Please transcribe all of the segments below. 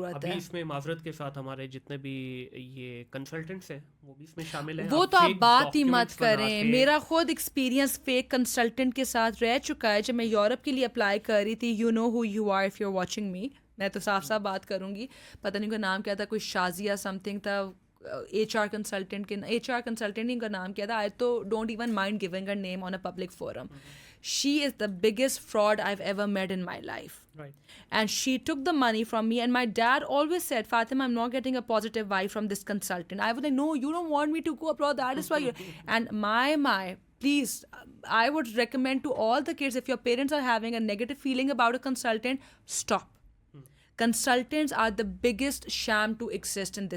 अभी इसमें माजरत के साथ हमारे जितने भी ये कंसल्टेंट्स हैं वो भी इसमें शामिल हैं। वो आप तो आप फेक बात ही मत डॉक्यूमेंट्स बना करें, के मेरा खुद एक्सपीरियंस फेक कंसल्टेंट के साथ रह चुका है। जब मैं यूरोप के लिए अप्लाई कर रही थी, you know who you are if you are watching me, मैं तो साफ साफ बात करूंगी, पता नहीं उनका नाम क्या था, कोई शाजिया समथिंग था, एच आर कंसल्टेंट इनका नाम क्या था, आई तो don't even mind giving her name on a public forum. She is the biggest fraud I've ever met in my life. Right. And she took the money from me, and my dad always said, Fatima, I'm not getting a positive vibe from this consultant. I was like, no, you don't want me to go abroad, that is why you and my please, I would recommend to all the kids, if your parents are having a negative feeling about a consultant, stop. Consultants are the biggest sham to exist in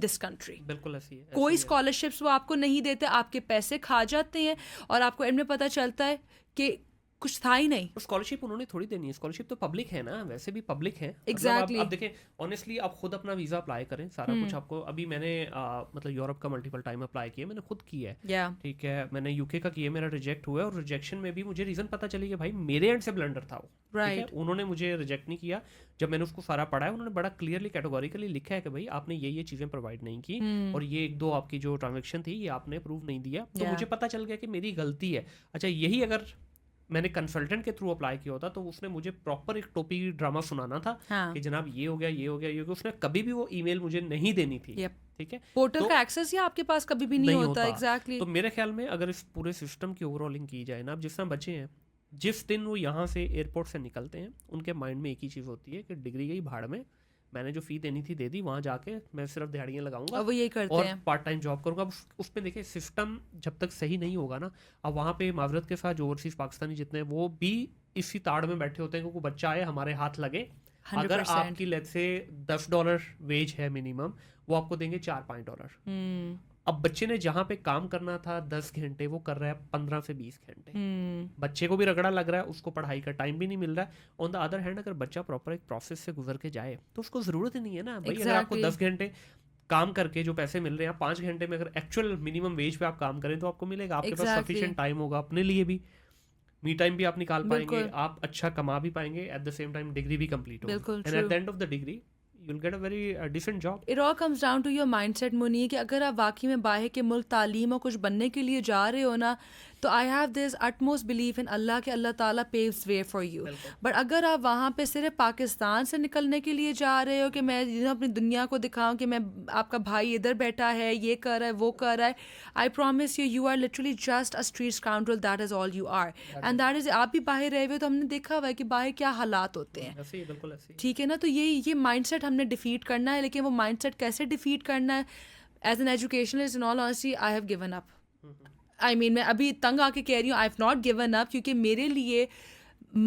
this country. बिल्कुल ऐसी है, कोई ऐसी है। Scholarships वो आपको नहीं देते, आपके पैसे खा जाते हैं, और आपको एंड में पता चलता है कि कुछ था ही नहीं. और स्कॉलरशिप उन्होंने थोड़ी देनी है, स्कॉलरशिप तो पब्लिक है ना, वैसे भी पब्लिक है। मतलब Exactly. आप देखें ऑनेस्टली, आप खुद अपना वीज़ा अप्लाई करें, सारा कुछ आपको। अभी मैंने मतलब यूरोप का मल्टीपल टाइम अप्लाई किया, मैंने खुद किया है। Yeah. ठीक है, मैंने यूके का किया, मेरा रिजेक्ट हुआ है, और रिजेक्शन में भी मुझे रीज़न पता चली कि भाई मेरे एंड से ब्लंडर था वो। ठीक है, Right. उन्होंने मुझे रिजेक्ट नहीं किया। जब मैंने उसको सारा पढ़ा है, उन्होंने बड़ा क्लियरली कैटेगोरिकली लिखा है कि भाई आपने ये चीज़ें प्रोवाइड नहीं की, और ये एक दो आपकी जो ट्रांजेक्शन थी ये आपने प्रूव नहीं दिया। तो Yeah. मुझे पता चल गया कि मेरी गलती है। अच्छा, यही अगर मैंने कंसल्टेंट के थ्रू अप्लाई किया होता तो उसने मुझे प्रॉपर एक टोपी ड्रामा सुनाना था हाँ. कि जनाब ये हो गया, ये हो गया, ये हो गया। उसने कभी भी वो ईमेल मुझे नहीं देनी थी। Yep. ठीक है, पोर्टल तो का एक्सेस या आपके पास कभी भी नहीं होता. एग्जैक्टली. तो मेरे ख्याल में अगर इस पूरे सिस्टम की ओवरऑलिंग की जाए ना, अब जिस तरह बच्चे हैं, जिस दिन वो यहाँ से एयरपोर्ट से निकलते हैं, उनके माइंड में एक ही चीज़ होती है कि डिग्री गई भाड़ में, मैंने जो फ़ी देनी थी दे दी, वहाँ जाके मैं सिर्फ दिहाड़ियाँ लगाऊंगा और वो यही करते और हैं. पार्ट टाइम जॉब करूंगा। अब उस पर देखिए, सिस्टम जब तक सही नहीं होगा ना, अब वहाँ पे मावरत के साथ जो ओवरसीज़ पाकिस्तानी जितने हैं वो भी इसी ताड़ में बैठे होते हैं कि कोई बच्चा आए हमारे हाथ लगे। अगर 100%. आपकी लेट्स से $10 वेज है मिनिमम, वो आपको देंगे $4-5। अब बच्चे ने जहाँ पे काम करना था 10 घंटे, वो कर रहा है 15 से 20 घंटे। बच्चे को भी रगड़ा लग रहा है, उसको पढ़ाई का टाइम भी नहीं मिल रहा है। ऑन द अदर हैंड, अगर बच्चा प्रॉपर एक प्रोसेस से गुजर के जाए तो उसको ज़रूरत ही नहीं है ना भाई। अगर आपको 10 घंटे काम करके जो पैसे मिल रहे हैं, 5 घंटे में अगर एक्चुअल मिनिमम वेज पे आप काम करें तो आपको मिलेगा। आपके पास सफिशिएंट टाइम होगा अपने लिए भी, मी टाइम भी आप निकाल पाएंगे, आप अच्छा कमा भी पाएंगे, at the same time degree भी कंप्लीट होगी, and at the end of the degree you'll get a very decent job. It all comes down to your mindset, मुनी, कि अगर आप वाकई में बाहर के मुल्क तालीम और कुछ बनने के लिए जा रहे हो ना, तो I have this utmost belief in अल्लाह के अल्लाह ताला paves way for you. But अगर आप वहाँ पे सिर्फ पाकिस्तान से निकलने के लिए जा रहे हो कि मैं अपनी दुनिया को दिखाऊं कि मैं, आपका भाई इधर बैठा है, ये कर रहा है, वो कर रहा है, I promise you, you are literally just a street scoundrel, that is all you are. And that is, आप भी बाहर रहे हुए तो हमने देखा हुआ है कि बाहर क्या हालात होते हैं. ऐसे ही, बिल्कुल ऐसे ही। ठीक है ना, तो ये माइंडसेट हमने डिफीट करना है. लेकिन वो माइंडसेट कैसे डिफीट करना है, as an educationalist, in all honesty, I have given up. I mean, मैं अभी तंग आके कह रही हूँ, I have not given up, क्योंकि मेरे लिए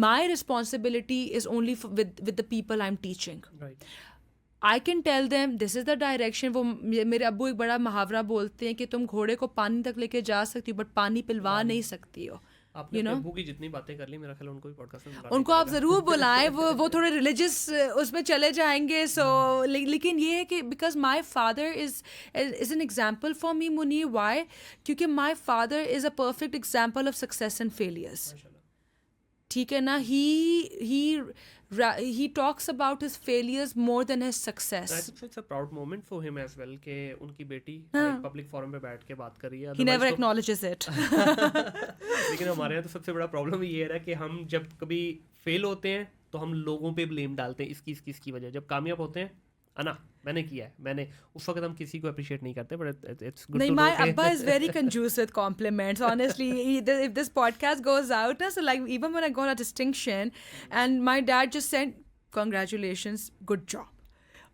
my responsibility is only with the people I am teaching. Right. I can tell them this is the direction. वो मेरे अब्बू एक बड़ा मुहावरा बोलते हैं कि तुम घोड़े को पानी तक लेके जा सकती हो बट पानी पिलवा नहीं सकती हो. आपने अपने अब्बू की जितनी बातें कर ली, मेरा ख्याल उनको भी पॉडकास्ट में बुलाना उनको आप ज़रूर बुलाएं. वो थोड़े रिलीजियस उसमें चले जाएंगे. सो लेकिन ये है कि because my father is an example for me, मुनी. वाई? क्योंकि my father is a perfect example of success and failures. ठीक है ना, he talks about his failures more than his success. I think it's a proud moment for him as well कि उनकी बेटी एक public forum पे बैठ के बात कर रही है. He never acknowledges it. लेकिन हमारे यहाँ तो सबसे बड़ा प्रॉब्लम ये है कि हम जब कभी फेल होते हैं तो हम लोगों पे ब्लेम डालते हैं, इसकी वजह. जब कामयाब होते हैं, अना मैंने किया है, मैंने, उस वक्त हम किसी को अप्रिशिएट नहीं करते. But it's good. नहीं, my Abba is very conducive with compliments. Honestly, if this podcast goes out, so like even when I got a distinction, and my dad just said, "Congratulations, good job."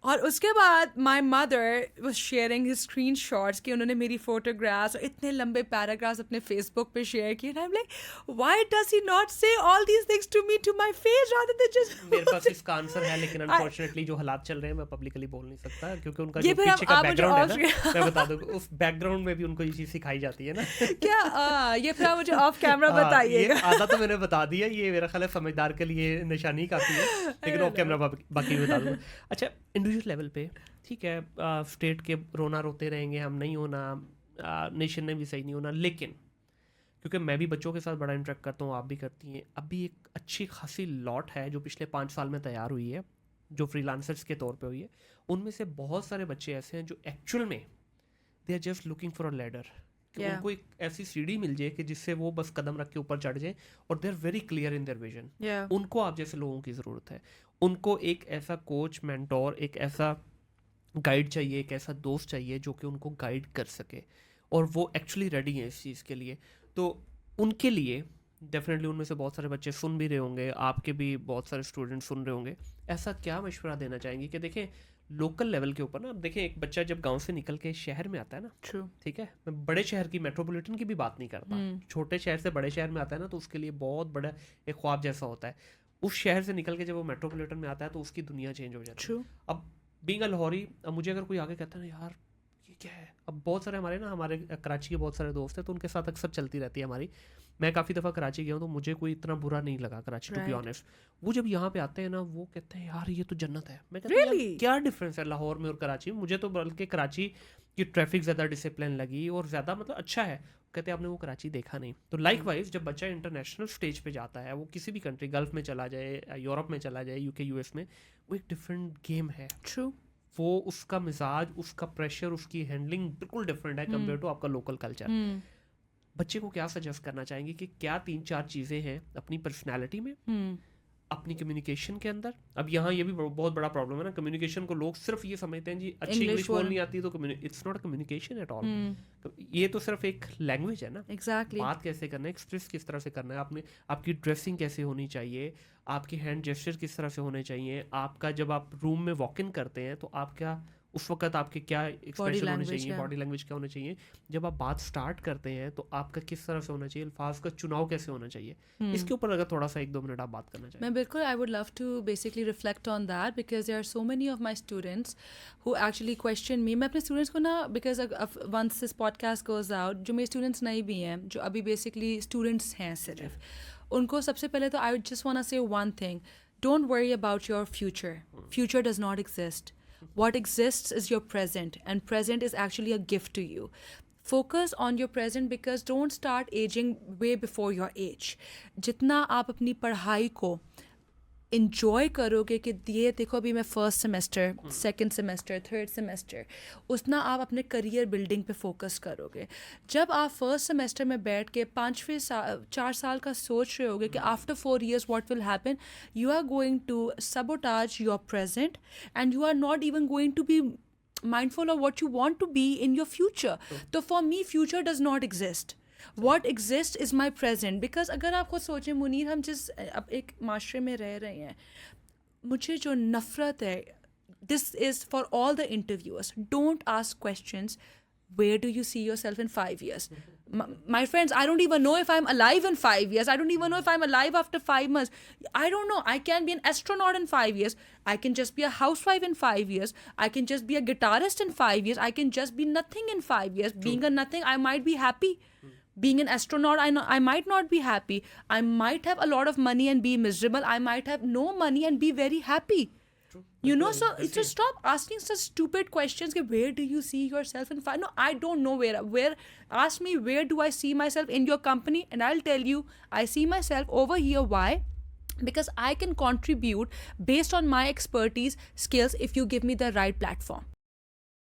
और उसके बाद my mother was sharing his screen shots कि उन्होंने मेरी photographs और इतने लंबे paragraphs अपने फेसबुक पे शेयर किए. I am like, why does he not say all these things to me to my face rather than just. मेरे पास इसका आंसर है, लेकिन अनफॉर्चुनेटली जो हालात चल रहे हैं मैं पब्लिकली बोल नहीं सकता, क्योंकि उनका जो पीछे का बैकग्राउंड है ना, मैं बता दूं, उस बैकग्राउंड में भी उनको ये चीज़ सिखाई जाती है ना. क्या ये फिर मुझे ऑफ कैमरा बताइएगा. आधा तो मैंने बता दिया, ये मेरा ख्याल है समझदार के लिए निशानी काफ़ी है, लेकिन ऑफ कैमरा बाकी बता दूंगा. अच्छा, इंडिविजुअल लेवल पे ठीक है, स्टेट के रोना रोते रहेंगे हम, नहीं होना, नेशन ने भी सही नहीं होना. लेकिन क्योंकि मैं भी बच्चों के साथ बड़ा इंटरेक्ट करता हूँ, आप भी करती हैं, अभी एक अच्छी खासी लॉट है जो पिछले 5 साल में तैयार हुई है. जो फ्रीलांसर्स के तौर पे हुई है, उनमें से बहुत सारे बच्चे ऐसे हैं जो एक्चुअल में they are just looking for a ladder, कि Yeah. उनको एक ऐसी सीढ़ी मिल जाए कि जिससे वो बस कदम रख के ऊपर चढ़ जाए, और they are very clear in their vision. Yeah. उनको आप जैसे लोगों की ज़रूरत है, उनको एक ऐसा कोच, मेंटोर, एक ऐसा गाइड चाहिए, एक ऐसा दोस्त चाहिए जो कि उनको गाइड कर सके, और वो एक्चुअली रेडी हैं इस चीज़ के लिए। तो उनके लिए डेफिनेटली उनमें से बहुत सारे बच्चे सुन भी रहे होंगे, आपके भी बहुत सारे स्टूडेंट सुन रहे होंगे, ऐसा क्या मशवरा देना चाहेंगे कि देखें लोकल लेवल के ऊपर ना, अब देखें एक बच्चा जब गांव से निकल के शहर में आता है ना, True. ठीक है, मैं बड़े शहर की मेट्रोपॉलिटन की भी बात नहीं करता, छोटे शहर से बड़े शहर में आता है ना, तो उसके लिए बहुत बड़ा एक ख्वाब जैसा होता है। उस शहर से निकल के जब वो मेट्रोपॉलिटन में आता है तो उसकी दुनिया चेंज हो जाती है। True. अब बीइंग अ लाहौरी, अब मुझे अगर कोई आगे कहता है ना यार ये क्या है, अब बहुत सारे हमारे कराची के बहुत सारे दोस्त हैं, तो उनके साथ अक्सर चलती रहती है हमारी। मैं काफ़ी दफ़ा कराची गया हूँ, तो मुझे कोई इतना बुरा नहीं लगा Karachi, to be Right. Honest. वो जब यहाँ पे आते हैं ना, वो कहते हैं यार ये तो जन्नत है। मैं कहता हूँ Really? यार क्या डिफरेंस है लाहौर में और कराची में? मुझे तो बल्कि कराची की ट्रैफिक ज़्यादा डिसिप्लिन लगी और ज़्यादा मतलब अच्छा है। कहते हैं आपने वो कराची देखा नहीं। तो लाइक वाइज जब बच्चा इंटरनेशनल स्टेज पे जाता है, वो किसी भी कंट्री, गल्फ में चला जाए, यूरोप में चला जाए, यूके यूएस में, वो एक डिफरेंट गेम है। True. वो उसका मिजाज, उसका प्रेशर, उसकी हैंडलिंग बिल्कुल डिफरेंट है कंपेयर टू आपका लोकल कल्चर। बच्चे को क्या सजेस्ट करना चाहेंगे कि क्या 3-4 चीज़ें हैं अपनी पर्सनैलिटी में, अपनी कम्युनिकेशन के अंदर? अब यहाँ ये भी बहुत बड़ा प्रॉब्लम है ना, कम्युनिकेशन को लोग सिर्फ ये समझते हैं जी अच्छी English इंग्लिश बोलनी आती है तो it's not communication at all. ये तो सिर्फ एक लैंग्वेज है ना। Exactly. बात कैसे करना है, एक्सप्रेस किस तरह से करना है, आपने आपकी ड्रेसिंग कैसे होनी चाहिए, आपके हैंड जेस्चर किस तरह से होने चाहिए, आपका जब आप रूम में वॉक इन करते हैं तो आप क्या उस वक्त आपके क्या एक्सप्रेशन होने language, चाहिए, yeah. बॉडी लैंग्वेज क्या होना चाहिए, जब आप बात स्टार्ट करते हैं तो आपका किस तरह से होना चाहिए, अल्फाज का चुनाव कैसे होना चाहिए, इसके ऊपर अगर थोड़ा सा 1-2 मिनट आप बात करना चाहिए। मैं बिल्कुल, I would love to basically reflect on that because there are so many of my students who actually question me. मैं अपने students को ना, because once this podcast goes out, जो मेरे students नहीं भी हैं, जो अभी basically students हैं सिर्फ, उनको सबसे पहले तो I would just want to say one thing: don't worry about your future. Future does not exist. What exists is your present, and present is actually a gift to you. Focus on your present because don't start aging way before your age. जितना आप अपनी पढ़ाई को enjoy करोगे कि ये देखो अभी मैं first semester, second semester, third semester, उतना आप अपने करियर बिल्डिंग पे फोकस करोगे। जब आप फर्स्ट सेमेस्टर में बैठ के 4 साल का सोच रहे होगे कि after 4 years what will happen, you are going to sabotage your present and you are not even going to be mindful of what you want to be in your future. So for me, future does not exist. What exists is my present. Because अगर आप खुद सोचें मुनीर, हम जिस अब एक माशरे में रह रहे हैं, मुझे जो नफ़रत है, this is for all the interviewers. Don't ask questions. Where do you see yourself in 5 years? My friends, I don't even know if I'm alive in 5 years. I don't even know if I'm alive after 5 months. I don't know. I can be an astronaut in 5 years. I can just be a housewife in 5 years. I can just be a guitarist in 5 years. I can just be nothing in 5 years. True. Being a nothing, I might be happy. Being an astronaut, I might not be happy. I might have a lot of money and be miserable. I might have no money and be very happy. You know, so just stop asking such stupid questions. Where do you see yourself in 5? No, I don't know where. Ask me, where do I see myself in your company? And I'll tell you, I see myself over here. Why? Because I can contribute based on my expertise, skills, if you give me the right platform.